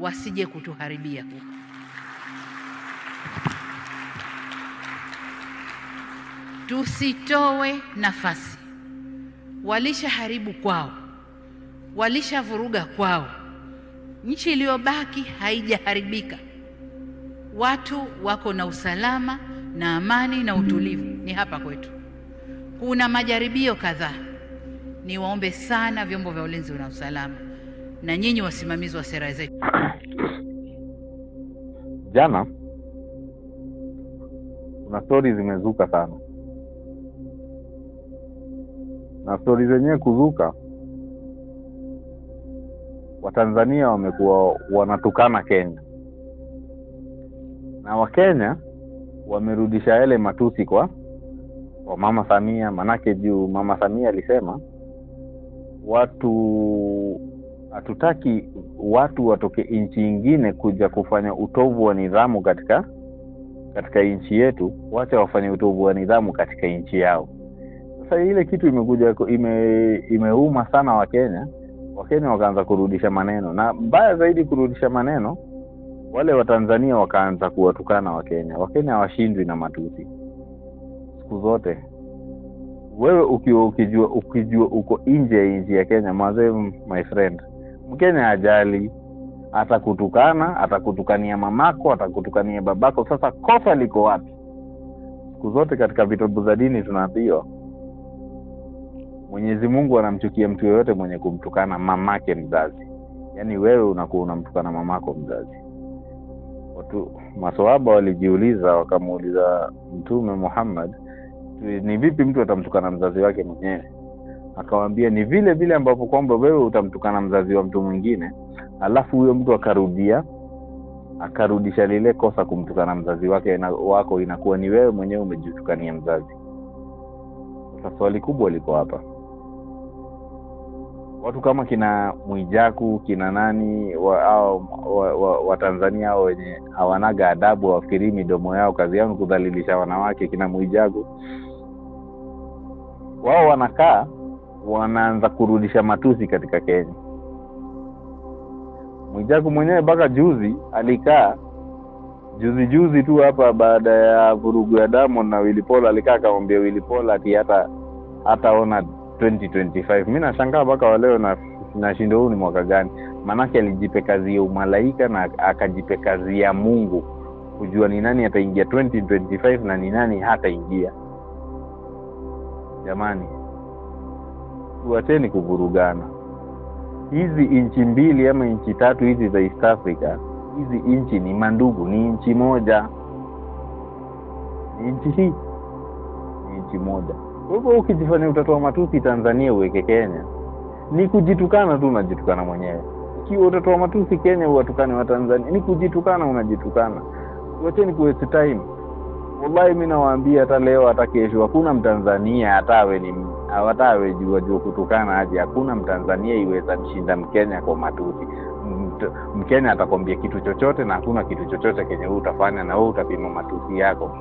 wasije kutuharibia huko. Tusitowe nafasi. Walishaharibu kwao, walishavuruga kwao. Nchi iliyobaki haijaharibika. Watu wako na usalama na amani na utulivu ni hapa kwetu. Kuna majaribio kadhaa. Niwaombe sana vyombo vya ulinzi na usalama na nyinyi wasimamizi wa sera zetu. Jana kuna stories zimezuka sana. Na stories zenyewe kuzuka, Watanzania wamekuwa wanatukana Kenya. Na Wakenya wamerudisha yale matusi kwa Mama Samia, manake juu Mama Samia alisema hatutaki watu watoke nchi nyingine kuja kufanya utovu wa nidhamu katika nchi yetu, wacha wafanye utovu wa nidhamu katika nchi yao. Sasa ile kitu imekuja imeuma sana Wakenya. Wakenya wakaanza kurudisha maneno, na mbaya zaidi kurudisha maneno, wale Watanzania wakaanza kuwatukana Wakenya. Wakenya hawashindwi na matusi siku zote. Wewe ukijua uko nje ya nchi ya Kenya, my friend, Mkenya ajali, atakutukania mamako, atakutukania babako. Sasa kosa liko wapi? Siku zote katika vitabu za dini tunaambiwa Mwenyezi Mungu anamchukia mtu yeyote mwenye kumtukana mamake mzazi. Yaani wewe unakuwa unamtukana mamako mzazi. Watu maswahaba walijiuliza, wakamuuliza Mtume Muhammad, ni vipi mtu atamtukana mzazi wake mwenyewe? Akawaambia ni vile vile ambapo kwamba wewe utamtukana mzazi wa mtu mwingine, alafu huyo mtu akarudisha lile kosa kumtukana mzazi wako, inakuwa ni wewe mwenyewe umejitukania mzazi. Sasa swali kubwa liko hapa. Watu kama kina Mwijaku, kina nani wa Tanzania wenye hawanaga adabu, wafikiri midomo yao kazi yao kudhalilisha wanawake, kina Mwijaku, wao wanaanza kurudisha matusi katika Kenya. Mwijaku mwenyewe mpaka juzi alikaa juzi tu hapa baada ya vurugu ya Diamond na Willy Paul, alikaa akamwambia Willy Paul ati hataona 2025. Mimi nashangaa mpaka waleo na shindo huu ni mwaka gani? Manake alijipe kazi ya umalaika na akajipe kazi ya Mungu kujua ni nani ataingia 2025 na ni nani hataingia. Jamani, tuacheni kuvurugana. Hizi inchi mbili ama inchi tatu hizi za East Africa, hizi inchi ni mandugu, ni inchi moja. Inchi hii ni inchi moja. Kwa hivyo ukijifanya utatoa matusi Tanzania uweke Kenya, ni kujitukana tu, unajitukana mwenyewe. Ikiwa utatoa matusi Kenya uwatukane wa Tanzania, ni kujitukana, unajitukana. Tuacheni kuwaste time. Wallahi mimi nawaambia hata leo hata kesho hakuna Mtanzania hatawe jua kutukana aje. Hakuna Mtanzania iweza mshinda Mkenya kwa matusi. Mkenya atakwambia kitu chochote na hakuna kitu chochote kenye utafanya na wewe utapima matusi yako.